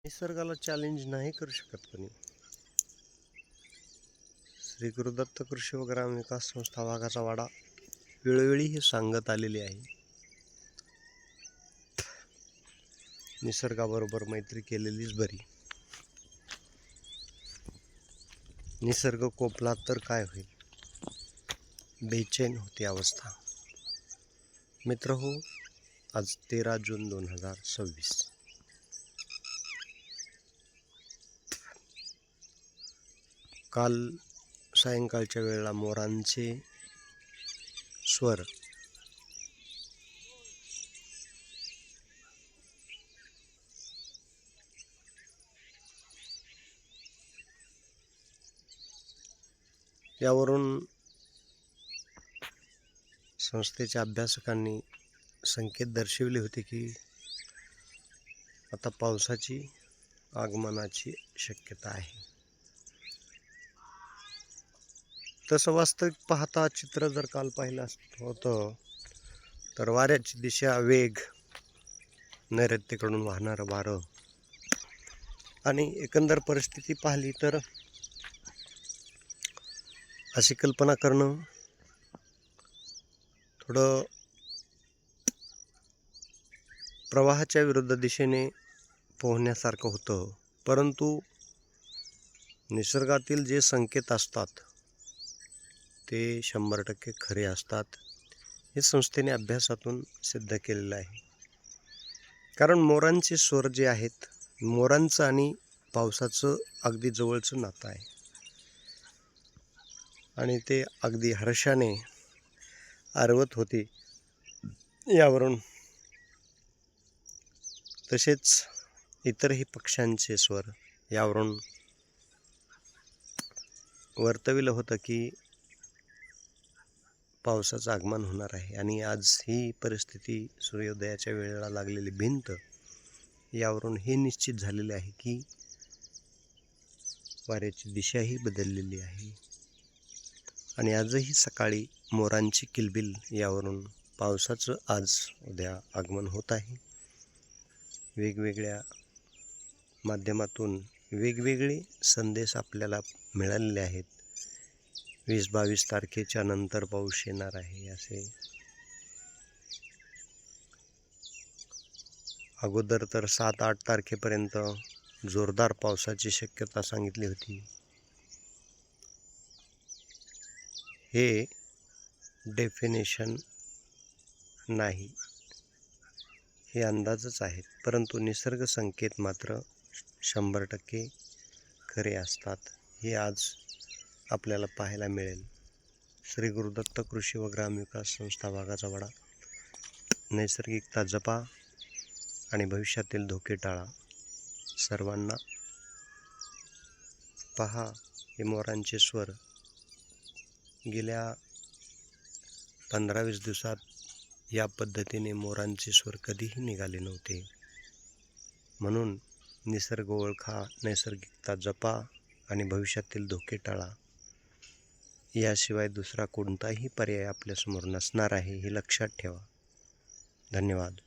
निसर्गाला चॅलेंज नाही करू शकत कोणी. श्री गुरुदत्त कृषी व ग्राम विकास संस्था वाघाचा वाडा वेळोवेळी हे सांगत आलेली आहे. निसर्गाबरोबर मैत्री केलेलीच बरी. निसर्ग कोपला तर काय होईल, बेचैन होती अवस्था. मित्रहो, आज 13 जून 2026. काल सायंकाळच्या वेळेला मोरांचे स्वर यावरून संस्थेच्या अभ्यासकांनी संकेत दर्शविले होते की आता पावसाची आगमनाची शक्यता आहे. तसं वास्तविक पाहता चित्र जर काल पाहिलं होतं तर वाऱ्याची दिशा, वेग, नैऋत्येकडून वाहणारं वारं आणि एकंदर परिस्थिती पाहिली तर अशी कल्पना करणं थोडं प्रवाहाच्या विरुद्ध दिशेने पोहण्यासारखं होतं. परंतु निसर्गातील जे संकेत असतात ते 100% खरे असतात. हे संस्थेने अभ्यासातून सिद्ध केलेलं आहे. कारण मोरांचे स्वर जे आहेत, मोरांचं आणि पावसाचं अगदी जवळचं नातं आहे आणि ते अगदी हर्षाने आरवत होते. यावरून तसेच इतरही पक्ष्यांचे स्वर यावरून वर्तविलं होतं की पावसाचं आगमन होणार आहे. आणि आज ही परिस्थिती, सूर्योदयाच्या वेळेला लागलेली भिंत, यावरून हे निश्चित झालेले आहे की वाऱ्याची दिशाही बदललेली आहे. आणि आजही सकाळी मोरांची किलबिल यावरून पावसाचं आज उद्या आगमन होत आहे. वेगवेगळ्या माध्यमातून वेगवेगळे संदेश आपल्याला मिळालेले आहेत. 20-22 तारखेच्या नंतर पाऊस येणार आहे असे. अगोदर तर 7-8 तारखेपर्यंत जोरदार पावसाची शक्यता सांगितली होती. हे डेफिनेशन नाही, हे अंदाजच आहेत. परंतु निसर्ग संकेत मात्र 100% खरे असतात. हे आज आपल्याला पाहायला मिळेल. श्री गुरुदत्त कृषी व ग्राम विकास संस्था वाघाचा वाडा. नैसर्गिकता जपा आणि भविष्यातील धोके टाळा. सर्वांना पहा, हे मोरांचे स्वर गेल्या 15-20 दिवसात या पद्धतीने मोरांचे स्वर कधीही निघाले नव्हते. म्हणून निसर्ग ओळखा, नैसर्गिकता जपा आणि भविष्यातील धोके टाळा. याशिवाय दुसरा कोणताही पर्याय आपल्यासमोर नसणार आहे, हे लक्षात ठेवा. धन्यवाद.